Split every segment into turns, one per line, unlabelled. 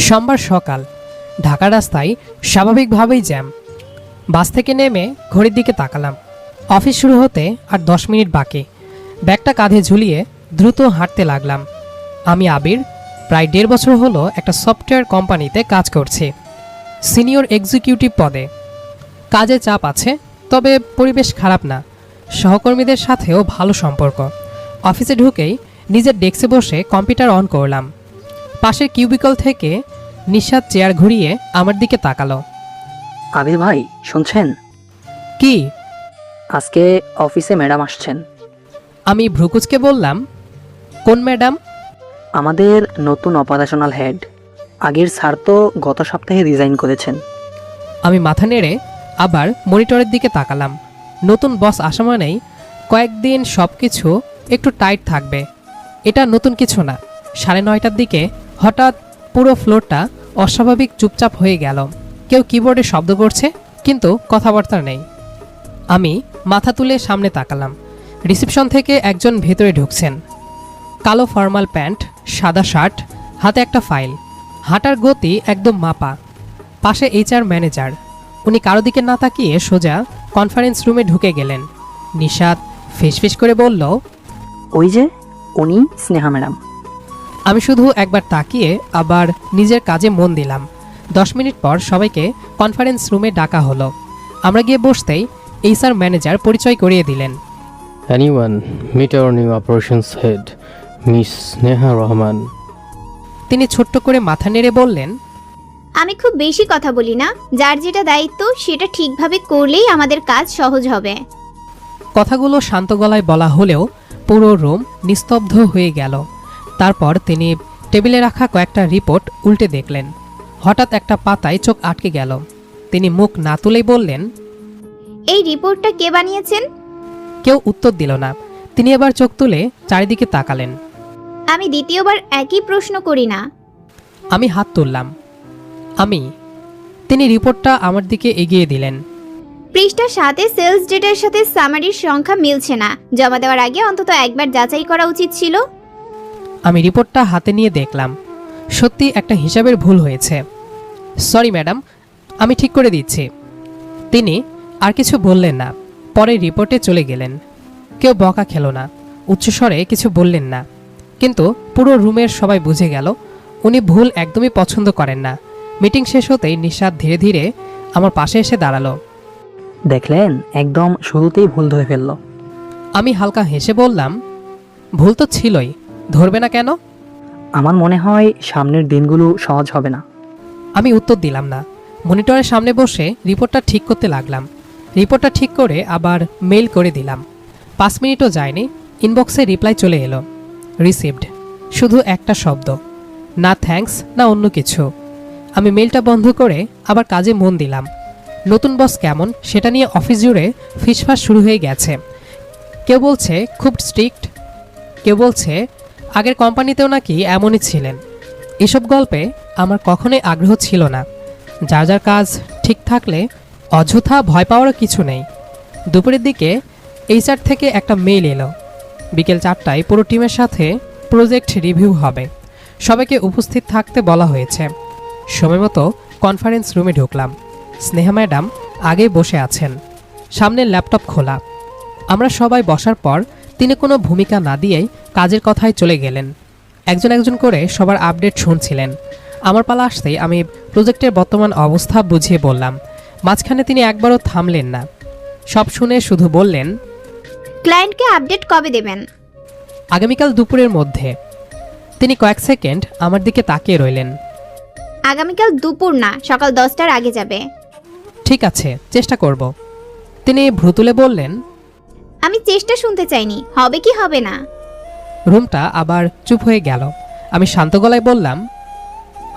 সোমবার সকাল ঢাকা রাস্তায় স্বাভাবিকভাবেই জ্যাম। বাস থেকে নেমে ঘড়ির দিকে তাকালাম। অফিস শুরু হতে আর 10 মিনিট বাকি। ব্যাগটা কাঁধে ঝুলিয়ে দ্রুত হাঁটতে লাগলাম। আমি আবির, প্রায় 1.5 বছর হলো একটা সফটওয়্যার কোম্পানিতে কাজ করছি, সিনিয়র এক্সিকিউটিভ পদে। কাজে চাপ আছে, তবে পরিবেশ খারাপ না। সহকর্মীদের সাথেও ভালো সম্পর্ক। অফিসে ঢুকেই নিজের ডেস্কে বসে কম্পিউটার অন করলাম। পাশের কিউবিকল থেকে নিশাদ চেয়ার ঘুরিয়ে আমার দিকে তাকালো।
আবির ভাই, শুনছেন?
কি?
আজকে অফিসে ম্যাডাম আসছেন।
আমি ভ্রুকুচকে বললাম, কোন ম্যাডাম?
আমাদের নতুন অপারেশনাল হেড। আগের স্যার তো গত সপ্তাহে রিজাইন করেছেন।
আমি মাথা নেড়ে আবার মনিটরের দিকে তাকালাম। নতুন বস আসা মানেই কয়েকদিন সব কিছু একটু টাইট থাকবে। এটা নতুন কিছু না। 9:30টার দিকে হঠাৎ পুরো ফ্লোরটা অস্বাভাবিক চুপচাপ হয়ে গেল। কেউ কিবোর্ডে শব্দ করছে, কিন্তু কথাবার্তা নেই। আমি মাথা তুলে সামনে তাকালাম। রিসেপশন থেকে একজন ভেতরে ঢুকছেন। কালো ফর্মাল প্যান্ট, সাদা শার্ট, হাতে একটা ফাইল। হাঁটার গতি একদম মাপা। পাশে HR ম্যানেজার। উনি কারো দিকে না তাকিয়ে সোজা কনফারেন্স রুমে ঢুকে গেলেন। নিশাদ ফিসফিস করে বলল,
ওই যে উনি স্নেহা ম্যাডাম।
আমি শুধু একবার তাকিয়ে আবার নিজের কাজে মন দিলাম। 10 মিনিট পর সবাইকে কনফারেন্স রুমে ডাকা হলো। আমরা গিয়ে বসতেই HR ম্যানেজার পরিচয় করিয়ে দিলেন।
Anyone meet our new operations head, Miss Sneha Rahman.
তিনি ছোট্ট করে মাথা নেড়ে বললেন,
আমি খুব বেশি কথা বলি না, যার যেটা দায়িত্ব সেটা ঠিকভাবে করলেই আমাদের কাজ সহজ হবে।
কথাগুলো শান্ত গলায় বলা হলেও পুরো রুম নিস্তব্ধ হয়ে গেল। তারপর তিনি টেবিলে রাখা কয়েকটা রিপোর্ট উল্টে দেখলেন। হঠাৎ একটা পাতায় চোখ আটকে গেল। তিনি মুখ না তুলেই বললেন,
এই রিপোর্টটা কে বানিয়েছেন?
কেউ উত্তর দিল না। তিনি এবার চোখ তুলে চারিদিকে তাকালেন।
আমি দ্বিতীয়বার একই প্রশ্ন করি না।
আমি হাত তুললাম। আমি। তিনি রিপোর্টটা আমার দিকে এগিয়ে দিলেন।
পৃষ্ঠা 7-এ সেলস ডেটার সাথে সামারির সংখ্যা মিলছে না। জমা দেওয়ার আগে অন্তত একবার যাচাই করা উচিত ছিল।
আমি রিপোর্টটা হাতে নিয়ে দেখলাম, সত্যি একটা হিসাবের ভুল হয়েছে। সরি ম্যাডাম, আমি ঠিক করে দিচ্ছি। তিনি আর কিছু বললেন না। পরে রিপোর্টে চলে গেলেন। কেউ বকা খেল না, উচ্চস্বরে কিছু বললেন না। কিন্তু পুরো রুমের সবাই বুঝে গেল উনি ভুল একদমই পছন্দ করেন না। মিটিং শেষ হতেই নিশাদ ধীরে ধীরে আমার পাশে এসে দাঁড়ালো।
দেখলেন, একদম শুরুতেই ভুল ধরে ফেললো।
আমি হালকা হেসে বললাম, ভুল তো ছিলই, ধরবে না কেন?
আমার মনে হয় সামনের দিনগুলো সহজ হবে না।
আমি উত্তর দিলাম না। মনিটরের সামনে বসে রিপোর্টটা ঠিক করতে লাগলাম। রিপোর্টটা ঠিক করে আবার মেইল করে দিলাম। 5 মিনিটও যায়নি, ইনবক্সে রিপ্লাই চলে এলো, রিসিভড। শুধু একটা শব্দ, না থ্যাঙ্কস না অন্য কিছু। আমি মেইলটা বন্ধ করে আবার কাজে মন দিলাম। নতুন বস কেমন সেটা নিয়ে অফিস জুড়ে ফিসফাস শুরু হয়ে গেছে। কেউ বলছে খুব স্ট্রিক্ট, কেউ বলছে আগের কোম্পানিতেও নাকি এমনই ছিলেন। এসব গল্পে আমার কখনোই আগ্রহ ছিল না। যার যার কাজ ঠিক থাকলে অযথা ভয় পাওয়ারও কিছু নেই। দুপুরের দিকে HR থেকে একটা মেইল এলো। বিকেল 4টায় পুরো টিমের সাথে প্রজেক্ট রিভিউ হবে। সবাইকে উপস্থিত থাকতে বলা হয়েছে। সময় মতো কনফারেন্স রুমে ঢুকলাম। স্নেহা ম্যাডাম আগে বসে আছেন, সামনের ল্যাপটপ খোলা। আমরা সবাই বসার পর তিনি কোনো ভূমিকা না দিয়েই কাজের কথায় চলে গেলেন। একজন একজন করে সবার আপডেট শুনছিলেন। আমার পালা আসতেই আমি প্রজেক্টের বর্তমান অবস্থা বুঝিয়ে বললাম। মাঝখানে তিনি একবারও থামলেন না। সব শুনে শুধু বললেন,
ক্লায়েন্টকে আপডেট কবে দেবেন?
আগামীকাল দুপুরের মধ্যে। তিনি কয়েক সেকেন্ড আমার দিকে তাকিয়ে রইলেন।
আগামীকাল দুপুর না, সকাল 10টার আগে যাবে।
ঠিক আছে, চেষ্টা করব। তিনি ভ্রু তুলে বললেন,
আমি চেষ্টা শুনতে চাইনি, হবে কি হবে না।
রুমটা আবার চুপ হয়ে গেল। আমি শান্ত গলায় বললাম,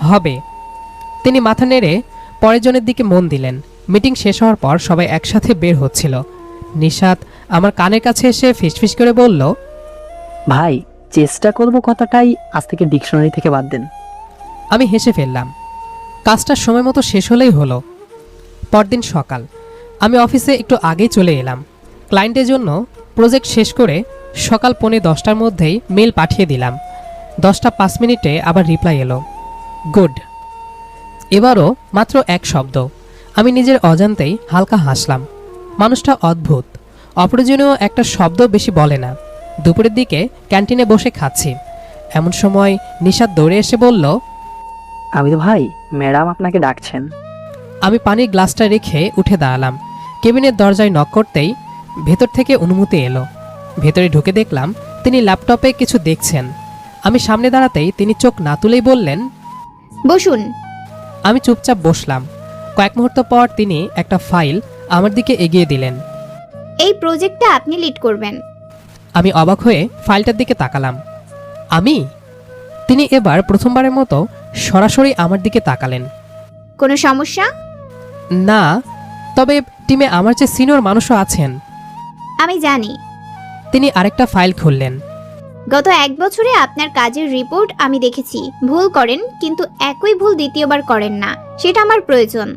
হবে। তিনি মাথা নেড়ে পরের জনের দিকে মন দিলেন। মিটিং শেষ হওয়ার পর সবাই একসাথে বের হচ্ছিল। নিশাদ আমার কানের কাছে এসে ফিসফিস করে বলল,
ভাই, চেষ্টা করব কথাটাই আজ থেকে ডিকশনারি থেকে বাদ দেন।
আমি হেসে ফেললাম। কাজটা সময় মতো শেষ হলেই হলো। পরদিন সকাল আমি অফিসে একটু আগেই চলে এলাম। ক্লায়েন্টের জন্য প্রজেক্ট শেষ করে সকাল 10:45টার মধ্যেই মেল পাঠিয়ে দিলাম। 10টা 5 মিনিটে আবার রিপ্লাই এলো, গুড। এবারও মাত্র এক শব্দ। আমি নিজের অজান্তেই হালকা হাসলাম। মানুষটা অদ্ভুত, অপ্রয়োজনীয় একটা শব্দ বেশি বলে না। দুপুরের দিকে ক্যান্টিনে বসে খাচ্ছি, এমন সময় নিশাত দৌড়ে এসে বলল,
আবিদ ভাই, ম্যাডাম আপনাকে ডাকছেন।
আমি পানির গ্লাসটা রেখে উঠে দাঁড়ালাম। কেবিনের দরজায় নক করতেই ভেতর থেকে অনুমতি এলো। ভেতরে ঢুকে দেখলাম তিনি ল্যাপটপে কিছু দেখছেন। আমি সামনে দাঁড়াতেই তিনি চোখ না তুলেই বললেন,
বসুন।
আমি চুপচাপ বসলাম। কয়েক মুহূর্ত পর তিনি একটা ফাইল আমার দিকে এগিয়ে দিলেন।
এই প্রজেক্টটা আপনি লিড করবেন।
আমি অবাক হয়ে ফাইলটার দিকে তাকালাম। আমি? তিনি এবার প্রথমবারের মতো সরাসরি আমার দিকে তাকালেন।
কোনো সমস্যা?
না, তবে টিমে আমার চেয়ে সিনিয়র মানুষও আছেন।
আমি জানি।
তিনি আরেকটা ফাইল খুললেন।
গত 1 বছরে আপনার কাজের রিপোর্ট আমি দেখেছি। ভুল করেন, কিন্তু একই ভুল দ্বিতীয়বার করেন না, সেটা আমার প্রয়োজন।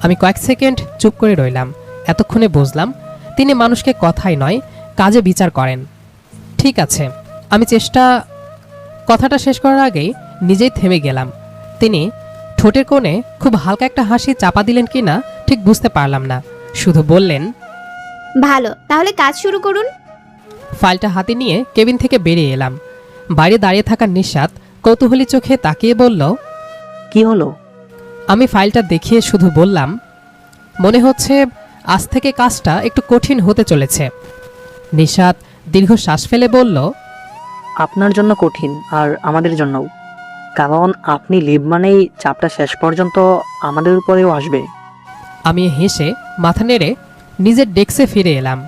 আমি কয়েক সেকেন্ড চুপ করে রইলাম। এতক্ষণে বুঝলাম তিনি মানুষকে কথাই নয়, কাজে বিচার করেন। ঠিক আছে, আমি কথাটা শেষ করার আগেই নিজেই থেমে গেলাম। তিনি ঠোঁটের কোণে খুব হালকা একটা হাসি চাপা দিলেন কিনা ঠিক বুঝতে পারলাম না, শুধু বললেন,
ভালো, তাহলে কাজ শুরু করুন।
ফাইলটা হাতে নিয়ে কেবিন থেকে বেরিয়ে এলাম। বাইরে দাঁড়িয়ে থাকা নিশাত কৌতূহলী চোখে তাকিয়ে বলল,
কি হলো?
আমি ফাইলটা দেখিয়ে শুধু বললাম, মনে হচ্ছে আজ থেকে কাজটা একটু কঠিন হতে চলেছে। নিশাত দীর্ঘ শ্বাস ফেলে বলল,
আপনার জন্য কঠিন, আর আমাদের জন্যও। কারণ আপনি লিভ মানেই চাপটা শেষ পর্যন্ত আমাদের উপরেও আসবে।
আমি হেসে মাথা নেড়ে নিজের ডেস্কে ফিরে এলাম।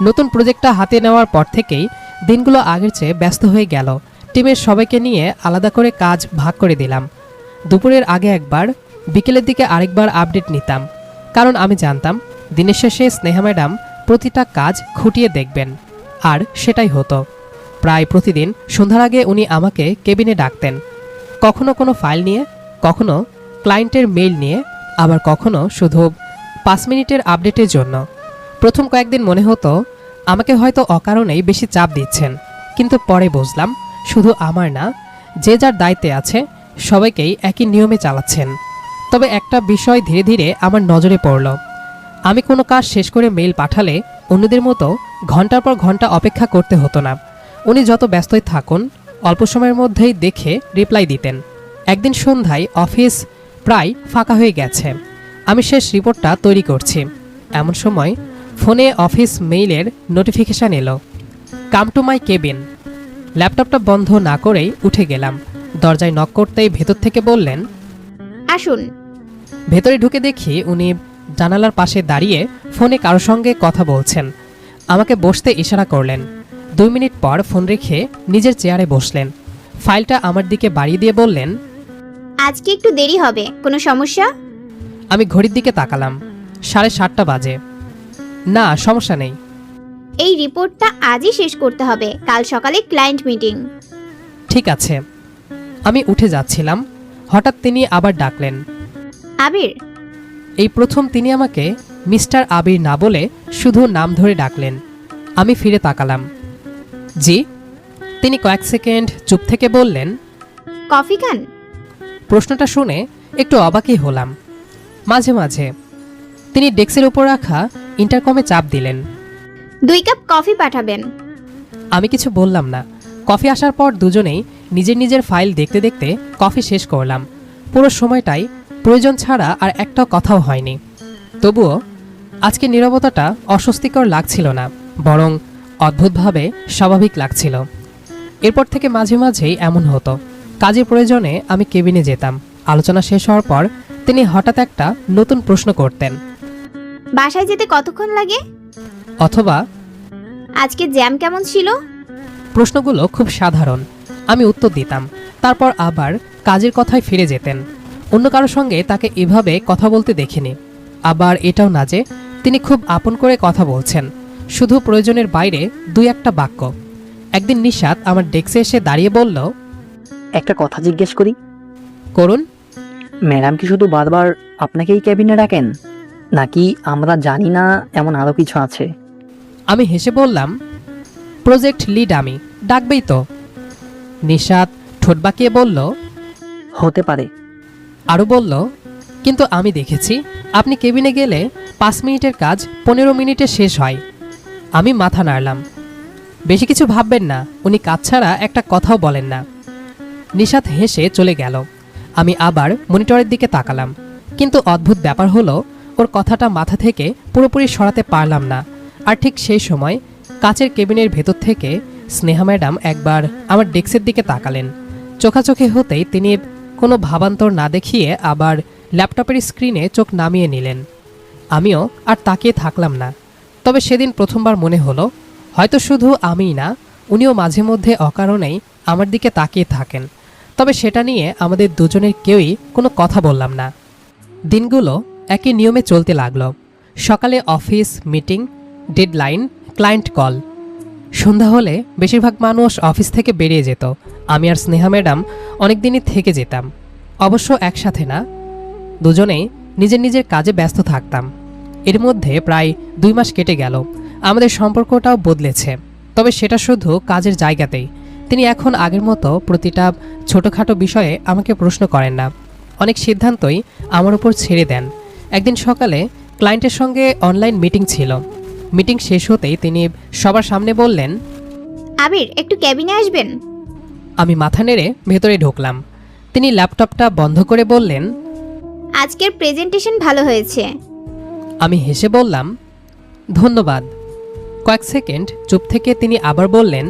নতুন প্রজেক্টটা হাতে নেওয়ার পর থেকেই দিনগুলো আগের চেয়ে ব্যস্ত হয়ে গেল। টিমের সবাইকে নিয়ে আলাদা করে কাজ ভাগ করে দিলাম। দুপুরের আগে একবার, বিকেলের দিকে আরেকবার আপডেট নিতাম, কারণ আমি জানতাম দিনের শেষে স্নেহা ম্যাডাম প্রতিটা কাজ খুঁটিয়ে দেখবেন। আর সেটাই হতো। প্রায় প্রতিদিন সন্ধ্যার আগে উনি আমাকে কেবিনে ডাকতেন, কখনো কোনো ফাইল নিয়ে, কখনো ক্লায়েন্টের মেইল নিয়ে, আবার কখনো শুধু 5 মিনিটের আপডেটের জন্য। প্রথম কয়েকদিন মনে হতো আমাকে হয়তো অকারণেই বেশি চাপ দিচ্ছেন, কিন্তু পরে বুঝলাম শুধু আমার না, যে যার দায়িত্বে আছে সবাইকেই একই নিয়মে চালাচ্ছেন। তবে একটা বিষয় ধীরে ধীরে আমার নজরে পড়ল। আমি কোনো কাজ শেষ করে মেইল পাঠালে অন্যদের মতো ঘন্টার পর ঘন্টা অপেক্ষা করতে হতো না। উনি যত ব্যস্তই থাকুন, অল্প সময়ের মধ্যেই দেখে রিপ্লাই দিতেন। একদিন সন্ধ্যায় অফিস প্রায় ফাঁকা হয়ে গেছে, আমি শেষ রিপোর্টটা তৈরি করছি। এমন সময় ফোনে অফিস মেইলের নোটিফিকেশান এলো, কাম টু মাই কেবিন। ল্যাপটপটা বন্ধ না করেই উঠে গেলাম। দরজায় নক করতেই ভেতর থেকে বললেন,
আসুন।
ভেতরে ঢুকে দেখি উনি জানালার পাশে দাঁড়িয়ে ফোনে কারোর সঙ্গে কথা বলছেন। আমাকে বসতে ইশারা করলেন। 2 মিনিট পর ফোন রেখে নিজের চেয়ারে বসলেন। ফাইলটা আমার দিকে বাড়িয়ে দিয়ে বললেন,
আজকে একটু দেরি হবে, কোনো সমস্যা?
আমি ঘড়ির দিকে তাকালাম, 7:30 বাজে। না, সমস্যা নেই।
এই রিপোর্টটা আজই শেষ করতে হবে, কাল সকালে ক্লায়েন্ট মিটিং।
ঠিক আছে। আমি উঠে যাচ্ছিলাম, হঠাৎ তিনি আবার ডাকলেন।
আবির।
এই প্রথম তিনি আমাকে মিস্টার আবির না বলে শুধু নাম ধরে ডাকলেন। আমি ফিরে তাকালাম। জি। তিনি কয়েক সেকেন্ড চুপ থেকে বললেন,
কফি খান?
প্রশ্নটা শুনে একটু অবাকই হলাম। মাঝে মাঝে। তিনি ডেস্কের উপর রাখা ইন্টারকমে চাপ দিলেন।
2 কাপ কফি পাঠাবেন।
আমি কিছু বললাম না। কফি আসার পর দুজনেই নিজের নিজের ফাইল দেখতে দেখতে কফি শেষ করলাম। পুরো সময়টাই প্রয়োজন ছাড়া আর একটাও কথাও হয়নি। তবুও আজকে নীরবতাটা অস্বস্তিকর লাগছিল না, বরং অদ্ভুতভাবে স্বাভাবিক লাগছিল। এরপর থেকে মাঝে মাঝেই এমন হতো। কাজের প্রয়োজনে আমি কেবিনে যেতাম। আলোচনা শেষ হওয়ার পর তিনি হঠাৎ একটা নতুন প্রশ্ন করতেন।
বাসায় যেতে কতক্ষণ লাগে?
অথবা,
আজকে জ্যাম কেমন ছিল?
প্রশ্নগুলো খুব সাধারণ। আমি উত্তর দিতাম, তারপর আবার কাজের কথায় ফিরে যেতেন। অন্য কারোর সঙ্গে তাকে এভাবে কথা বলতে দেখিনি। আবার এটাও না যে তিনি খুব আপন করে কথা বলছেন, শুধু প্রয়োজনের বাইরে 2-1টা বাক্য। একদিন নিশাত আমার ডেস্কে এসে দাঁড়িয়ে বলল,
একটা কথা জিজ্ঞেস করি?
করুন।
ম্যাডাম কি শুধু বারবার আপনাকেই ক্যাবিনে ডাকেন, নাকি আমরা জানি না এমন আরও কিছু আছে?
আমি হেসে বললাম, প্রজেক্ট লিড আমি, ডাকবেই তো। নিশাত ঠোঁট বাঁকিয়ে বলল,
হতে পারে।
আরও বলল, কিন্তু আমি দেখেছি আপনি কেবিনে গেলে 5 মিনিটের কাজ 15 মিনিটে শেষ হয়। আমি মাথা নাড়লাম। বেশি কিছু ভাববেন না, উনি কাজ ছাড়া একটা কথাও বলেন না। নিশাত হেসে চলে গেল। আমি আবার মনিটরের দিকে তাকালাম, কিন্তু অদ্ভুত ব্যাপার হলো ওর কথাটা মাথা থেকে পুরোপুরি সরাতে পারলাম না। আর ঠিক সেই সময় কাচের কেবিনের ভেতর থেকে স্নেহা ম্যাডাম একবার আমার ডেস্কের দিকে তাকালেন। চোখাচোখি হতেই তিনি কোনো ভাবান্তর না দেখিয়ে আবার ল্যাপটপের স্ক্রিনে চোখ নামিয়ে নিলেন। আমিও আর তাকিয়ে থাকলাম না। তবে সেদিন প্রথমবার মনে হলো হয়তো শুধু আমিই না, উনিও মাঝে মধ্যে অকারণেই আমার দিকে তাকিয়ে থাকেন। তবে সেটা নিয়ে আমাদের দুজনের কেউই কোনো কথা বললাম না। দিনগুলো একই নিয়মে চলতে লাগলো। সকালে office, meeting, deadline, client call. সন্ধ্যা হলে বেশিরভাগ মানুষ অফিস থেকে বেরিয়ে যেত। আমি আর স্নেহা ম্যাডাম অনেক দিনই থেকে যেতাম, অবশ্য একসাথে না, দুজনেই নিজের নিজের কাজে ব্যস্ত থাকতাম। এর মধ্যে প্রায় 2 মাস কেটে গেল। আমাদের সম্পর্কটাও বদলেছে, তবে সেটা শুধু কাজের জায়গাতেই। তিনি এখন আগের মতো প্রতিটা ছোটোখাটো বিষয়ে আমাকে প্রশ্ন করেন না। অনেক সিদ্ধান্তই আমার উপর ছেড়ে দেন। একদিন সকালে ক্লায়েন্টের সঙ্গে অনলাইন মিটিং ছিল। মিটিং শেষ হতেই তিনি সবার সামনে বললেন,
আবির, একটু ক্যাবিনে আসবেন।
আমি মাথা নেড়ে ভেতরে ঢুকলাম। তিনি ল্যাপটপটা বন্ধ করে বললেন,
আজকের প্রেজেন্টেশন ভালো হয়েছে।
আমি হেসে বললাম, ধন্যবাদ। কয়েক সেকেন্ড চুপ থেকে তিনি আবার বললেন,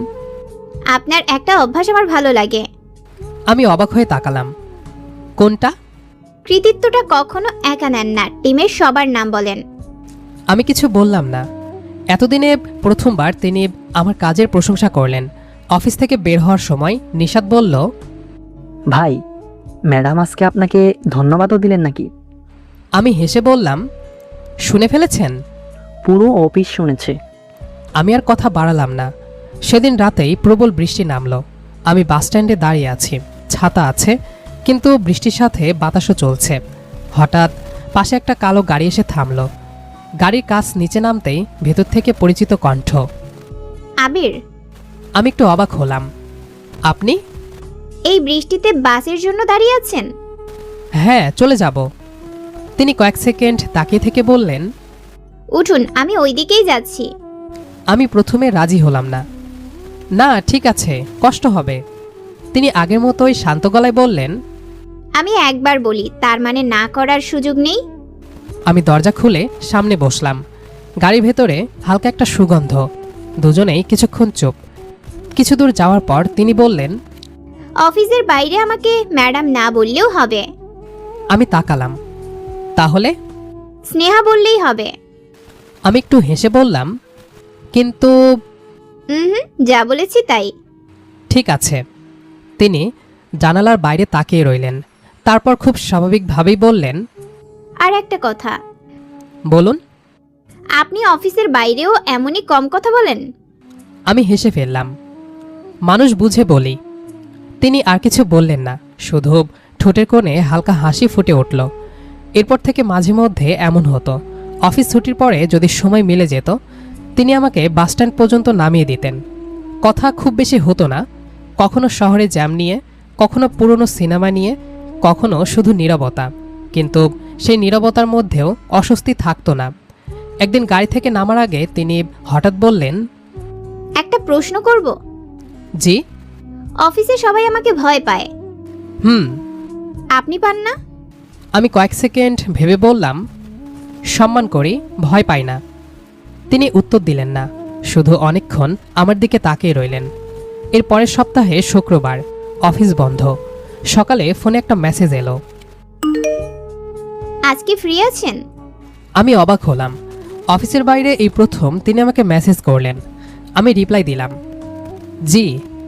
আপনার একটা অভ্যাস আমার ভালো লাগে।
আমি অবাক হয়ে তাকালাম। কোনটা?
কৃতিত্বটা কখনো একা নেন না, টিমের সবার নাম বলেন।
আমি কিছু বললাম না। এতদিনে প্রথমবার তিনি আমার কাজের প্রশংসা করলেন। অফিস থেকে বের হওয়ার সময় নিশাত বলল,
ভাই, ম্যাডাম আজকে আপনাকে ধন্যবাদও দিলেন নাকি?
আমি হেসে বললাম, শুনে ফেলেছেন?
পুরো অফিস শুনেছে।
আমি আর কথা বাড়ালাম না। সেদিন রাতেই প্রবল বৃষ্টি নামলো। আমি বাসস্ট্যান্ডে দাঁড়িয়ে আছি, ছাতা আছে, কিন্তু বৃষ্টির সাথে বাতাসও চলছে। হঠাৎ পাশে একটা কালো গাড়ি এসে থামলো। গাড়ির কাছ নিচে নামতেই ভেতর থেকে পরিচিত কণ্ঠ।
আবির,
আমি একটু অবাক হলাম। আপনি?
এই বৃষ্টিতে বাসের জন্য দাঁড়িয়ে আছেন?
হ্যাঁ, চলে যাব। তিনি কয়েক সেকেন্ড তাকিয়ে থেকে বললেন,
উঠুন, আমি ওই দিকেই যাচ্ছি।
আমি প্রথমে রাজি হলাম না। না, ঠিক আছে, কষ্ট হবে। তিনি আগের মতোই শান্ত গলায় বললেন,
আমি একবার বলি, তার মানে না করার সুযোগ নেই।
আমি দরজা খুলে সামনে বসলাম। গাড়ির ভেতরে হালকা একটা সুগন্ধ। দুজনেই কিছুক্ষণ চুপ। কিছু দূর যাওয়ার পর তিনি বললেন,
অফিসের বাইরে আমাকে ম্যাডাম না বললেও হবে।
আমি তাকালাম। তাহলে?
স্নেহা বললেই হবে।
আমি একটু হেসে বললাম, কিন্তু
যা বলেছি তাই।
ঠিক আছে। তিনি জানালার বাইরে তাকিয়ে রইলেন। তারপর খুব স্বাভাবিকভাবেই বললেন,
আর একটা কথা,
বলুন।
আপনি অফিসের বাইরেও এমনই কম কথা বলেন?
আমি হেসে ফেললাম। মানুষ বুঝে বলি। তিনি আর কিছু বললেন না, শুধু ঠোঁটের কোণে হালকা হাসি ফুটে উঠল। এরপর থেকে মাঝে মধ্যে এমন হতো, অফিস ছুটির পরে যদি সময় মিলে যেত, তিনি আমাকে বাসস্ট্যান্ড পর্যন্ত নামিয়ে দিতেন। কথা খুব বেশি হতো না, কখনো শহরে জ্যাম নিয়ে, কখনো পুরনো সিনেমা নিয়ে, কখনো শুধু নীরবতা। কিন্তু সেই নীরবতার মধ্যেও অস্বস্তি থাকতো না। একদিন গাড়ি থেকে নামার আগে তিনি হঠাৎ বললেন,
একটা প্রশ্ন করব?
জি।
অফিসে সবাই আমাকে ভয় পায়, আপনি পান না?
আমি কয়েক সেকেন্ড ভেবে বললাম, সম্মান করি, ভয় পাই না। তিনি উত্তর দিলেন না, শুধু অনেকক্ষণ আমার দিকে তাকিয়ে রইলেন। এর পরের সপ্তাহে শুক্রবার, অফিস বন্ধ। সকালে ফোনে একটা মেসেজ এলো।
আজকে ফ্রি আছেন?
আমি অবাক হলাম। অফিসের বাইরে এই প্রথম তিনি আমাকে মেসেজ করলেন। আমি রিপ্লাই দিলাম, জি।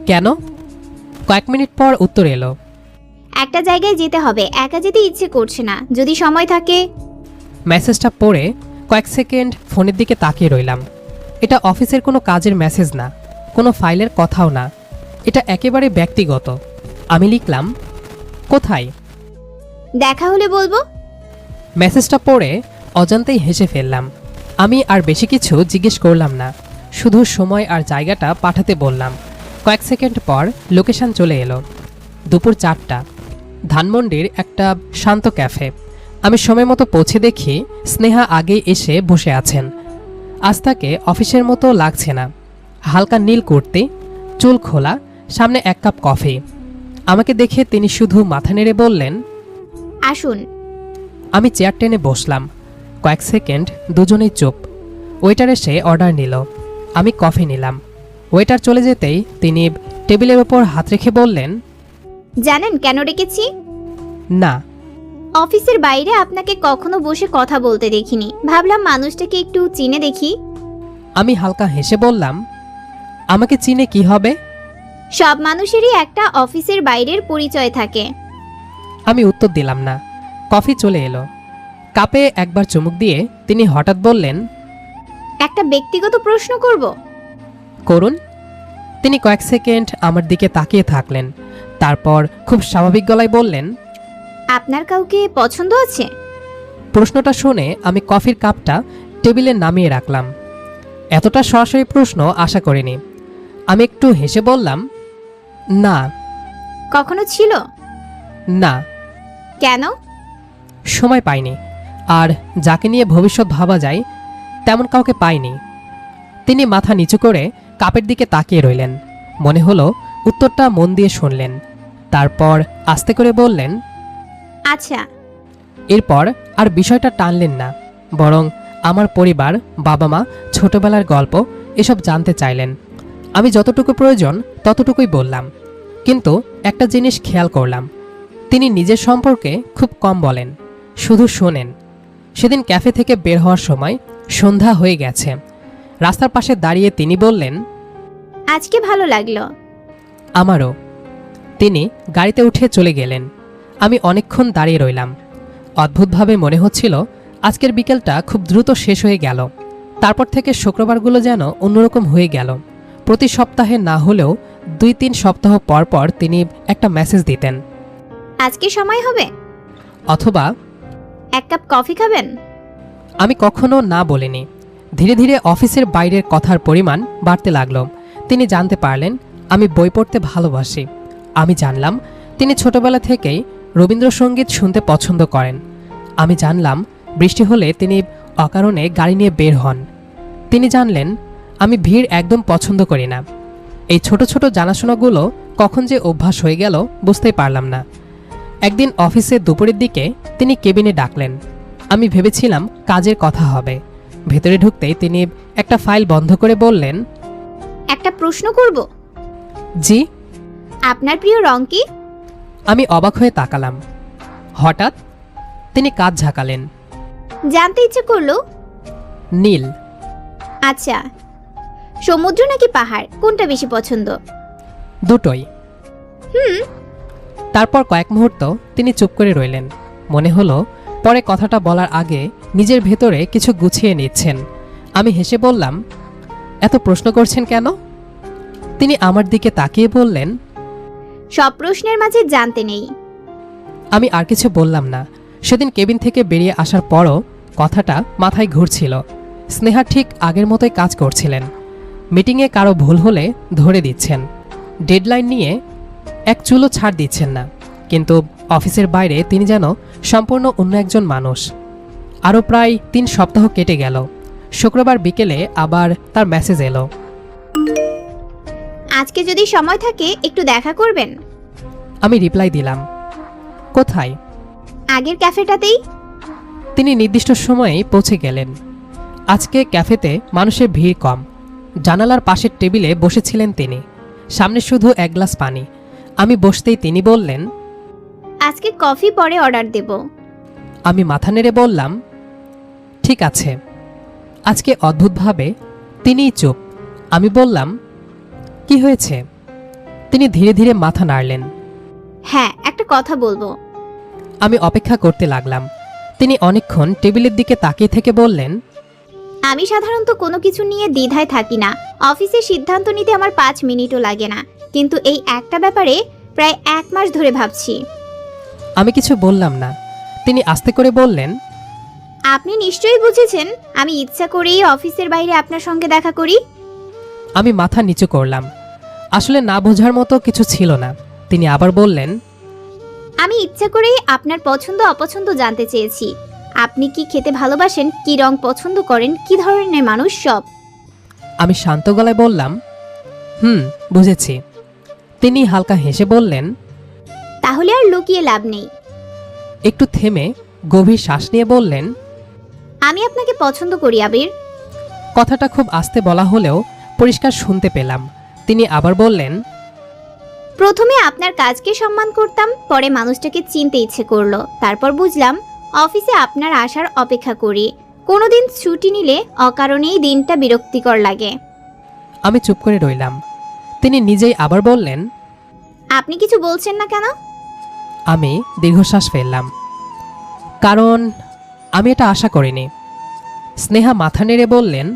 কেন? কয়েক মিনিট পর উত্তর এলো,
একটা জায়গায় যেতে হবে, একা যেতে ইচ্ছে করছে না, যদি সময় থাকে।
মেসেজটা পড়ে কয়েক সেকেন্ড ফোনের দিকে তাকিয়ে রইলাম। এটা অফিসের কোনো কাজের মেসেজ না, কোনো ফাইলের কথাও না, এটা একেবারে ব্যক্তিগত। আমি লিখলাম, কোথায়?
দেখা হলে বলবো।
মেসেজটা পড়ে অজান্তেই হেসে ফেললাম। আমি আর বেশি কিছু জিজ্ঞেস করলাম না, শুধু সময় আর জায়গাটা পাঠাতে বললাম। কয়েক সেকেন্ড পর লোকেশন চলে এলো, দুপুর 4টা। ধানমন্ডির একটা শান্ত ক্যাফে। আমি সময় মতো পৌঁছে দেখি স্নেহা আগেই এসে বসে আছেন। আজ তাকে অফিসের মতো লাগছে না। হালকা নীল কুর্তি, চুল খোলা, সামনে 1 কাপ কফি। আমাকে দেখে তিনি শুধু মাথা নেড়ে বললেন,
আসুন।
আমি চেয়ার টেনে বসলাম। কয়েক সেকেন্ড দুজনেই চুপ। ওয়েটার এসে অর্ডার নিল। আমি কফি নিলাম। ওয়েটার চলে যেতেই তিনি টেবিলের ওপর হাত রেখে বললেন,
জানেন কেন ডেকেছি?
না।
অফিসের বাইরে আপনাকে কখনো বসে কথা বলতে দেখিনি, ভাবলাম মানুষটাকে একটু চিনে দেখি।
আমি হালকা হেসে বললাম, আমাকে চিনে কি হবে?
সব মানুষেরই একটা অফিসের বাইরের পরিচয় থাকে।
আমি উত্তর দিলাম না। কফি চলে এলো। কাপে একবার চুমুক দিয়ে তিনি হঠাৎ বললেন,
একটা ব্যক্তিগত প্রশ্ন করব?
করুন। তিনি কয়েক সেকেন্ড আমার দিকে তাকিয়ে থাকলেন। তারপর খুব স্বাভাবিক গলায় বললেন,
আপনার কাউকে পছন্দ আছে?
প্রশ্নটা শুনে আমি কফির কাপটা টেবিলে নামিয়ে রাখলাম। এতটা সরাসরি প্রশ্ন আশা করিনি। আমি একটু হেসে বললাম, না।
কখনো ছিল?
না।
কেন?
সময় পাইনি, আর যাকে নিয়ে ভবিষ্যৎ ভাবা যায় তেমন কাউকে পাইনি। তিনি মাথা নিচু করে কাপের দিকে তাকিয়ে রইলেন। মনে হলো উত্তরটা মন দিয়ে শুনলেন। তারপর আস্তে করে বললেন,
আচ্ছা।
এরপর আর বিষয়টা টানলেন না, বরং আমার পরিবার, বাবা মা, ছোটবেলার গল্প এসব জানতে চাইলেন। আমি যতটুকু প্রয়োজন ততটুকুই বললাম। কিন্তু একটা জিনিস খেয়াল করলাম, তিনি নিজের সম্পর্কে খুব কম বলেন, শুধু শোনেন। সেদিন ক্যাফে থেকে বের হওয়ার সময় সন্ধ্যা হয়ে গেছে। রাস্তার পাশে দাঁড়িয়ে তিনি বললেন,
আজকে ভালো লাগলো।
আমারও। তিনি গাড়িতে উঠে চলে গেলেন। আমি অনেকক্ষণ দাঁড়িয়ে রইলাম। অদ্ভুতভাবে মনে হচ্ছিল আজকের বিকেলটা খুব দ্রুত শেষ হয়ে গেল। তারপর থেকে শুক্রবারগুলো যেন অন্যরকম হয়ে গেল। প্রতি সপ্তাহে না হলেও 2-3 সপ্তাহ পর পর তিনি একটা মেসেজ দিতেন,
আজকে সময় হবে?
অথবা
1 কাপ কফি খাবেন?
আমি কখনো না বলিনি। ধীরে ধীরে অফিসের বাইরের কথার পরিমাণ বাড়তে লাগলো। তিনি জানতে পারলেন আমি বই পড়তে ভালোবাসি। আমি জানলাম তিনি ছোটবেলা থেকেই রবীন্দ্রসঙ্গীত শুনতে পছন্দ করেন। আমি জানলাম বৃষ্টি হলে তিনি অকারণে গাড়ি নিয়ে বের হন। তিনি জানলেন আমি ভিড় একদম পছন্দ করি না। এই ছোট ছোট জানাশোনাগুলো কখন যে অভ্যাস হয়ে গেল বুঝতেই পারলাম না। একদিন অফিসে দুপুরের দিকে তিনি কেবিনে ডাকলেন। আমি ভেবেছিলাম কাজের কথা হবে। ভেতরে ঢুকতেই তিনি একটা ফাইল বন্ধ করে বললেন,
একটা প্রশ্ন করব?
জি।
আপনার প্রিয় রং কি?
আমি অবাক হয়ে তাকালাম। হঠাৎ তিনি কাঁধ ঝাঁকালেন।
জানতে ইচ্ছে করলো।
নীল।
আচ্ছা, সমুদ্র নাকি পাহাড়, কোনটা বেশি পছন্দ?
দুটোই। তারপর কয়েক মুহূর্ত তিনি চুপ করে রইলেন। মনে হলো পরে কথাটা বলার আগে নিজের ভেতরে কিছু গুছিয়ে নিচ্ছেন। আমি হেসে বললাম, এত প্রশ্ন করছেন কেন? তিনি আমার দিকে তাকিয়ে বললেন,
সব প্রশ্নের মাঝে জানতে নেই।
আমি আর কিছু বললাম না। সেদিন কেবিন থেকে বেরিয়ে আসার পরও কথাটা মাথায় ঘুরছিল। স্নেহা ঠিক আগের মতোই কাজ করছিলেন। মিটিংয়ে কারো ভুল হলে ধরে দিচ্ছেন, ডেডলাইন নিয়ে এক চুলও ছাড় দিচ্ছেন না। কিন্তু অফিসের বাইরে তিনি যেন সম্পূর্ণ অন্য একজন মানুষ। আরও প্রায় 3 সপ্তাহ কেটে গেল। শুক্রবার বিকেলে আবার তার মেসেজ এলো,
আজকে যদি সময় থাকে একটু দেখা করবেন।
আমি রিপ্লাই দিলাম, কোথায়?
আগের ক্যাফেটাতেই।
তিনি নির্দিষ্ট সময়েই পৌঁছে গেলেন। আজকে ক্যাফেতে মানুষের ভিড় কম। জানালার পাশের টেবিলে বসেছিলেন তিনি। সামনে শুধু 1 গ্লাস পানি। আমি বসতেই তিনি বললেন,
আজকে কফি পরে অর্ডার দেব।
আমি মাথা নেড়ে বললাম, ঠিক আছে। আজকে অদ্ভুতভাবে তিনিই চুপ। আমি বললাম, কি হয়েছে? তিনি ধীরে ধীরে মাথা নাড়লেন।
হ্যাঁ, একটা কথা বলবো।
আমি অপেক্ষা করতে লাগলাম। তিনি অনেকক্ষণ টেবিলের দিকে তাকিয়ে থেকে বললেন,
আমি সাধারণত কোনো কিছু নিয়ে দ্বিধায় থাকি না। অফিসে সিদ্ধান্ত নিতে আমার 5 মিনিটও লাগে না, কিন্তু এই একটা ব্যাপারে প্রায় 1 মাস ধরে ভাবছি।
আমি কিছু বললাম না। তিনি আস্তে করে বললেন,
আপনি নিশ্চয়ই বুঝেছেন আমি ইচ্ছা করেই অফিসের বাইরে আপনার সঙ্গে দেখা করি।
আমি মাথা নিচু করলাম। আসলে না বোঝার মতো কিছু ছিল না। তিনি আবার বললেন,
আমি ইচ্ছা করেই আপনার পছন্দ অপছন্দ জানতে চেয়েছি। আপনি কি খেতে ভালোবাসেন, কি রং পছন্দ করেন, কি ধরনের মানুষ, সব।
আমি শান্ত গলায় বললাম, বুঝেছি। তিনি হালকা হেসে বললেন,
তাহলে আর লুকিয়ে লাভ নেই।
একটু থেমে গভীর শ্বাস নিয়ে বললেন,
আমি আপনাকে পছন্দ করি আবির।
কথাটা খুব আস্তে বলা হলেও পরিষ্কার শুনতে পেলাম। তিনি আবার বললেন,
প্রথমে আপনার কাজকে সম্মান করতাম, পরে মানুষটাকে চিনতে ইচ্ছে করলো, তারপর বুঝলাম অফিসে আপনার আসার অপেক্ষা করি। কোনোদিন ছুটি নিলে অকারণেই দিনটা বিরক্তিকর লাগে।
আমি চুপ করে রইলাম। তিনি নিজেই আবার বললেন,
আপনি কিছু বলছেন না কেন?
আমি দীর্ঘশ্বাস ফেললাম, কারণ আমি এটা আশা করিনি। স্নেহা মাথা নেড়ে বললেন,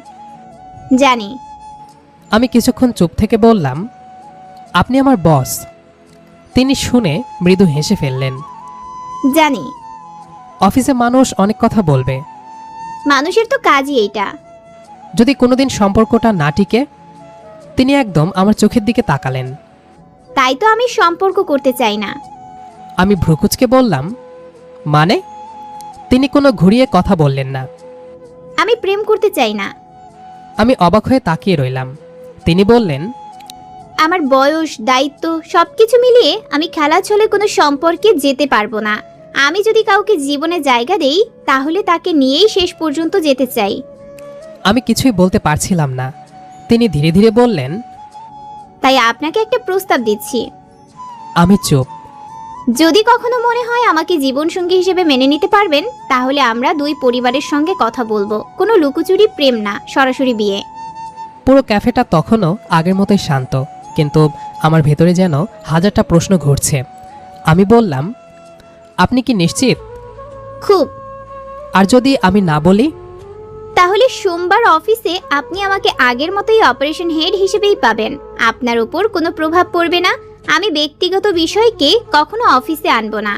জানি।
আমি কিছুক্ষণ চুপ থেকে বললাম, আপনি আমার বস। তিনি শুনে মৃদু হেসে ফেললেন।
জানি।
অফিসে মানুষ অনেক কথা বলবে,
মানুষের তো কাজই এইটা।
যদি কোনোদিন সম্পর্কটা না টিকে। তিনি একদম আমার চোখের দিকে তাকালেন।
তাই তো আমি সম্পর্ক করতে চাই না।
আমি ভ্রুকুচকে বললাম, মানে? তিনি কোনো ঘুরিয়ে কথা বললেন না।
আমি প্রেম করতে চাই না।
আমি অবাক হয়ে তাকিয়ে রইলাম। তিনি বললেন,
আমার বয়স, দায়িত্ব সবকিছু মিলিয়ে আমি খেলা ছলে কোনো সম্পর্কে যেতে পারবো না। আমি যদি কাউকে জীবনে জায়গা দেই, তাহলে তাকে নিয়েই শেষ পর্যন্ত যেতে চাই।
আমি কিছুই বলতে পারছিলাম না। তিনি ধীরে ধীরে বললেন,
তাই আপনাকে একটা প্রস্তাব দিচ্ছি।
আমি চুপ।
যদি কখনো মনে হয় আমাকে জীবনসঙ্গী হিসেবে মেনে নিতে পারবেন, তাহলে আমরা দুই পরিবারের সঙ্গে কথা বলবো। কোনো লুকোচুরি প্রেম না, সরাসরি বিয়ে।
পুরো ক্যাফেটা তখনও আগের মতোই শান্ত, কিন্তু আমার ভেতরে যেন হাজারটা প্রশ্ন ঘুরছে। আমি বললাম, আপনি কি নিশ্চিত?
খুব।
আর যদি আমি না বলি?
তাহলে সোমবার অফিসে আপনি আমাকে আগের মতোই অপারেশন হেড হিসেবেই পাবেন। আপনার উপর কোনো প্রভাব পড়বে না। আমি ব্যক্তিগত বিষয়কে কখনো অফিসে আনবো না।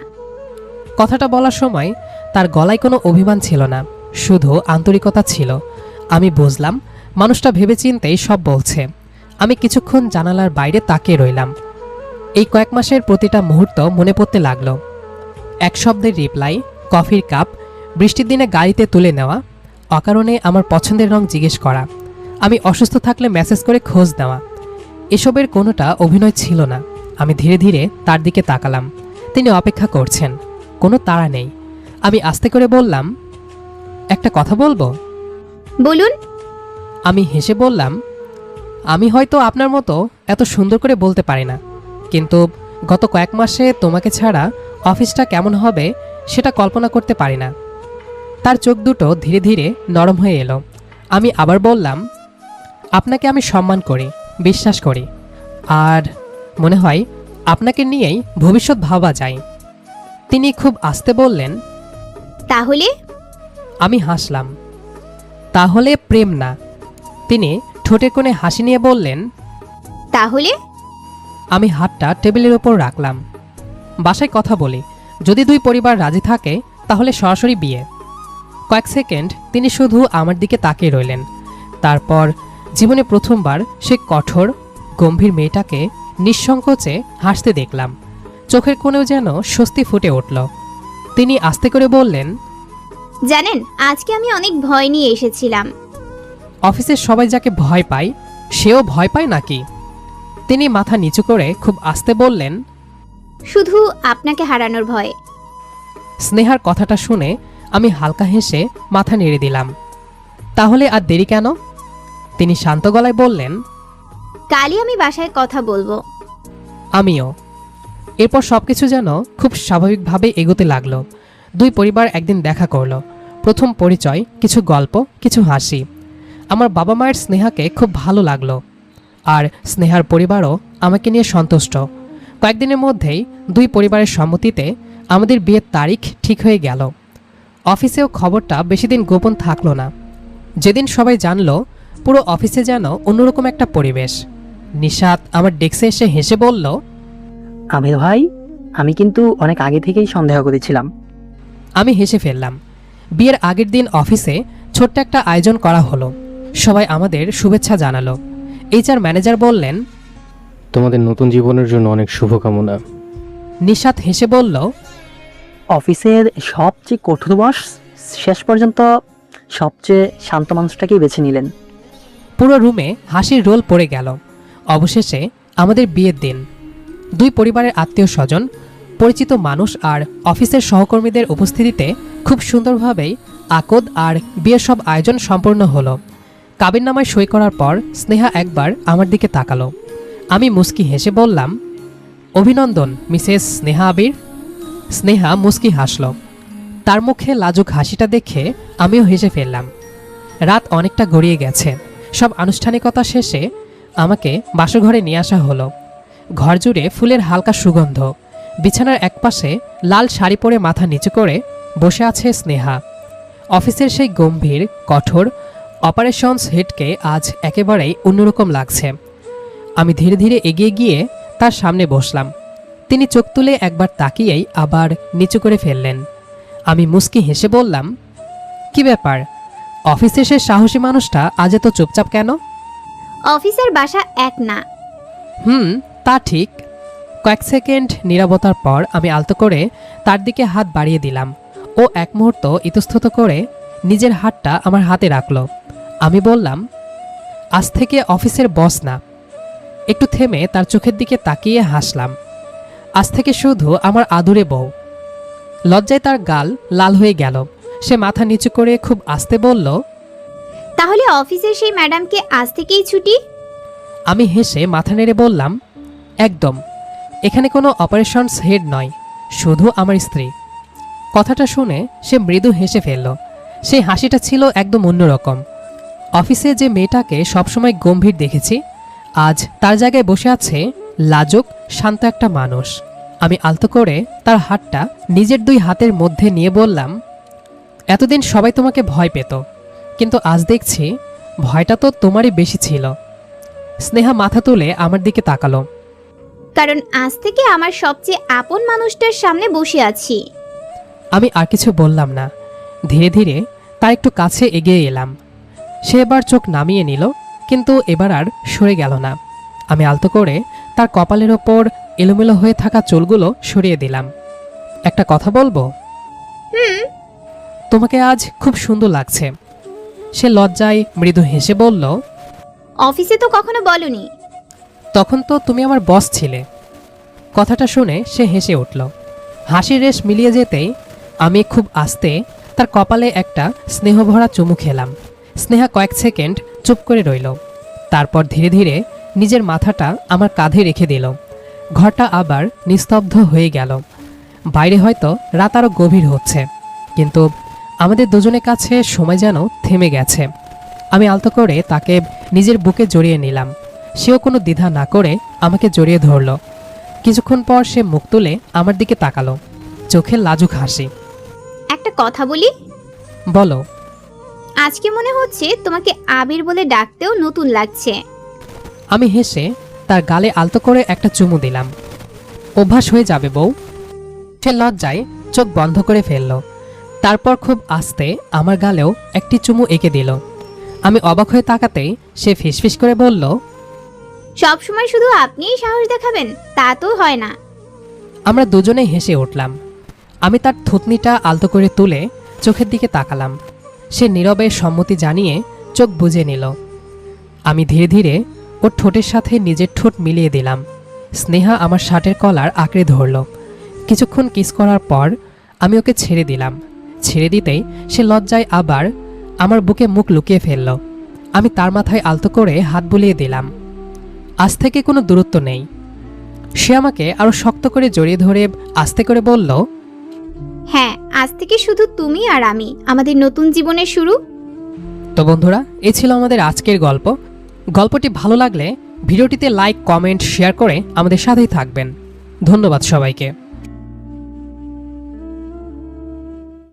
কথাটা বলার সময় তার গলায় কোনো অভিমান ছিল না, শুধু আন্তরিকতা ছিল। আমি বুঝলাম মানুষটা ভেবেচিন্তেই সব বলছে। আমি কিছুক্ষণ জানালার বাইরে তাকিয়ে রইলাম। এই কয়েক মাসের প্রতিটা মুহূর্ত মনে পড়তে লাগলো। এক শব্দের রিপ্লাই, কফির কাপ, বৃষ্টির দিনে গাড়িতে তুলে নেওয়া, অকারণে আমার পছন্দের রং জিজ্ঞেস করা, আমি অসুস্থ থাকলে মেসেজ করে খোঁজ নেওয়া। এসবের কোনোটা অভিনয় ছিল না। আমি ধীরে ধীরে তার দিকে তাকালাম। তিনি অপেক্ষা করছেন, কোনো তাড়া নেই। আমি আস্তে করে বললাম, একটা কথা বলবো?
বলুন।
আমি হেসে বললাম, আমি হয়তো আপনার মতো এত সুন্দর করে বলতে পারি না, কিন্তু গত কয়েক মাসে তোমাকে ছাড়া অফিসটা কেমন হবে সেটা কল্পনা করতে পারি না। তার চোখ দুটো ধীরে ধীরে নরম হয়ে এলো। আমি আবার বললাম, আপনাকে আমি সম্মান করি, বিশ্বাস করি, আর মনে হয় আপনাকে নিয়েই ভবিষ্যৎ ভাবা যায়। তিনি খুব আস্তে বললেন,
তাহলে?
আমি হাসলাম, তাহলে প্রেম না। তিনি ঠোঁটের কোণে হাসি নিয়ে বললেন,
তাহলে?
আমি হাতটা টেবিলের ওপর রাখলাম। বাসায় কথা বলি, যদি দুই পরিবার রাজি থাকে তাহলে সরাসরি বিয়ে। কয়েক সেকেন্ড তিনি শুধু আমার দিকে তাকিয়ে রইলেন। তারপর জীবনে প্রথমবার সে কঠোর গম্ভীর মেয়েটাকে নিঃসংকোচে হাসতে দেখলাম। চোখের কোণেও যেন স্বস্তি ফুটে উঠল। তিনি আস্তে করে বললেন,
জানেন, আজকে আমি অনেক ভয় নিয়ে এসেছিলাম।
অফিসের সবাই যাকে ভয় পায় সেও ভয় পায় নাকি? তিনি মাথা নিচু করে খুব আস্তে বললেন,
শুধু আপনাকে হারানোর ভয়।
স্নেহার কথাটা শুনে আমি হালকা হেসে মাথা নেড়ে দিলাম। তাহলে আর দেরি কেন? তিনি শান্ত গলায় বললেন,
কালই আমি বাসায় কথা বলবো।
আমিও। এরপর সবকিছু যেন খুব স্বাভাবিকভাবে এগোতে লাগলো। দুই পরিবার একদিন দেখা করলো। প্রথম পরিচয়, কিছু গল্প, কিছু হাসি। আমার বাবা মায়ের স্নেহাকে খুব ভালো লাগলো, আর স্নেহার পরিবারও আমাকে নিয়ে সন্তুষ্ট। কয়েকদিনের মধ্যেই দুই পরিবারের সম্মতিতে আমাদের বিয়ের তারিখ ঠিক হয়ে গেল। অফিসেও খবরটা বেশি দিন গোপন থাকলো না। যেদিন সবাই জানলো, পুরো অফিসে যেন অন্যরকম একটা পরিবেশ। নিশাত আমার ডেস্কে এসে হেসে বলল,
আমির ভাই, আমি কিন্তু অনেক আগে থেকেই সন্দেহ করেছিলাম।
আমি হেসে ফেললাম। বিয়ের আগের দিন অফিসে ছোট্ট একটা আয়োজন করা হলো। সবাই আমাদের শুভেচ্ছা জানালো। এইচআর ম্যানেজার বললেন,
তোমাদের নতুন জীবনের জন্য অনেক শুভকামনা।
নিশাত হেসে বলল,
অফিসের সবচেয়ে কঠোর বস শেষ পর্যন্ত সবচেয়ে শান্ত মানুষটাকেই বেছে নিলেন।
পুরো রুমে হাসির রোল পড়ে গেল। অবশেষে আমাদের বিয়ের দিন। দুই পরিবারের আত্মীয় স্বজন, পরিচিত মানুষ আর অফিসের সহকর্মীদের উপস্থিতিতে খুব সুন্দরভাবেই আকদ আর বিয়ের সব আয়োজন সম্পূর্ণ হলো। কাবিননামায় সই করার পর স্নেহা একবার আমার দিকে তাকালো। আমি মুস্কি হেসে বললাম, অভিনন্দন মিসেস স্নেহা আবির। স্নেহা মুস্কি হাসল। তার মুখে লাজুক হাসিটা দেখে আমিও হেসে ফেললাম। রাত অনেকটা গড়িয়ে গেছে। সব আনুষ্ঠানিকতা শেষে আমাকে বাসরঘরে নিয়ে আসা হলো। ঘর জুড়ে ফুলের হালকা সুগন্ধ। বিছানার একপাশে লাল শাড়ি পরে মাথা নিচু করে বসে আছে স্নেহা। অফিসের সেই গম্ভীর কঠোর অপারেশনস হেডকে আজ একেবারেই অন্যরকম লাগছে। আমি ধীরে ধীরে এগিয়ে গিয়ে তার সামনে বসলাম। তিনি চোখ তুলে একবার তাকিয়েই আবার নিচু করে ফেললেন। আমি মুস্কি হেসে বললাম, কি ব্যাপার, অফিসে সে সাহসী মানুষটা আজ এত চুপচাপ কেন?
অফিসের বাসা এক না।
তা ঠিক। কয়েক সেকেন্ড নীরবতার পর আমি আলতো করে তার দিকে হাত বাড়িয়ে দিলাম। ও এক মুহূর্ত ইতস্তত করে নিজের হাতটা আমার হাতে রাখল। আমি বললাম, আজ থেকে অফিসের বস না। একটু থেমে তার চোখের দিকে তাকিয়ে হাসলাম। আজ থেকে শুধু আমার আদুরে বউ। লজ্জায় তার গাল লাল হয়ে গেল। সে মাথা নিচু করে খুব আস্তে বলল,
তাহলে অফিসের সেই ম্যাডামকে আজ থেকেই ছুটি?
আমি হেসে মাথা নেড়ে বললাম, একদম। এখানে কোনো অপারেশনস হেড নয়, শুধু আমার স্ত্রী। কথাটা শুনে সে মৃদু হেসে ফেলল। সেই হাসিটা ছিল একদম অন্যরকম। অফিসে যে মেয়েটাকে সবসময় গম্ভীর দেখেছি, আজ তার জায়গায় বসে আছে লাজুক শান্ত একটা মানুষ। আমি আলতো করে তার হাতটা নিজের দুই হাতের মধ্যে নিয়ে বললাম, এতদিন সবাই তোমাকে ভয় পেত, কিন্তু আজ দেখছি ভয়টা তো তোমারই বেশি ছিল। স্নেহা মাথা তুলে আমার দিকে তাকালো।
কারণ আজ থেকে আমার সবচেয়ে আপন মানুষটার সামনে বসে আছি।
আমি আর কিছু বললাম না। ধীরে ধীরে তার একটু কাছে এগিয়ে এলাম। সে এবার চোখ নামিয়ে নিল, কিন্তু এবার আর সরে গেল না। আমি আলতো করে তার কপালের ওপর এলোমেলো হয়ে থাকা চুলগুলো সরিয়ে দিলাম। একটা কথা বলবো? তোমাকে আজ খুব সুন্দর লাগছে। সে লজ্জায় মৃদু হেসে বলল,
অফিসে তো কখনো বলনি।
তখন তো তুমি আমার বস ছিলে। কথাটা শুনে সে হেসে উঠল। হাসির রেশ মিলিয়ে যেতেই আমি খুব আস্তে তার কপালে একটা স্নেহভরা চুমু খেলাম। স্নেহা কয়েক সেকেন্ড চুপ করে রইল। তারপর ধীরে ধীরে নিজের মাথাটা আমার কাঁধে রেখে দিল। ঘরটা আবার নিস্তব্ধ হয়ে গেল। বাইরে হয়তো রাত আরও গভীর হচ্ছে, কিন্তু আমাদের দুজনের কাছে সময় যেন থেমে গেছে। আমি আলতো করে তাকে নিজের বুকে জড়িয়ে নিলাম। সেও কোনো দ্বিধা না করে আমাকে জড়িয়ে ধরল। কিছুক্ষণ পর সে মুখ তুলে আমার দিকে তাকালো, চোখে লাজুক হাসি।
একটা কথা বলি?
বলো।
আজকে মনে হচ্ছে তোমাকে আবির বলে ডাকতেও নতুন লাগছে।
আমি হেসে তার গালে আলতো করে একটা চুমু দিলাম। অভ্যাস হয়ে যাবে বউ। সে লজ্জায় চোখ বন্ধ করে ফেলল। তারপর খুব আস্তে আমার গালেও একটি চুমু এঁকে দিল। আমি অবাক হয়ে তাকাতেই সে ফিসফিস করে বলল,
সবসময় শুধু আপনিই সাহস দেখাবেন তা তো হয় না।
আমরা দুজনেই হেসে উঠলাম। আমি তার থুতনিটা আলতো করে তুলে চোখের দিকে তাকালাম। সে নীরবে সম্মতি জানিয়ে চোখ বুজে নিল। আমি ধীরে ধীরে ওর ঠোঁটের সাথে নিজের ঠোঁট মিলিয়ে দিলাম। স্নেহা আমার শার্টের কলার আঁকড়ে ধরল। কিছুক্ষণ কিস করার পর আমি ওকে ছেড়ে দিলাম। ছেড়ে দিতেই সে লজ্জায় আবার আমার বুকে মুখ লুকিয়ে ফেলল। আমি তার মাথায় আলতো করে হাত বুলিয়ে দিলাম। আজ থেকে কোনো দূরত্ব নেই। সে আমাকে আরো শক্ত করে জড়িয়ে ধরে আস্তে করে বলল,
হ্যাঁ, আজ থেকে শুধু তুমি আর আমি, আমাদের নতুন জীবনের শুরু।
তো বন্ধুরা, এই ছিল আমাদের আজকের গল্প। গল্পটি ভালো লাগলে ভিডিওটিতে লাইক, কমেন্ট, শেয়ার করে আমাদের সাথেই থাকবেন। ধন্যবাদ সবাইকে।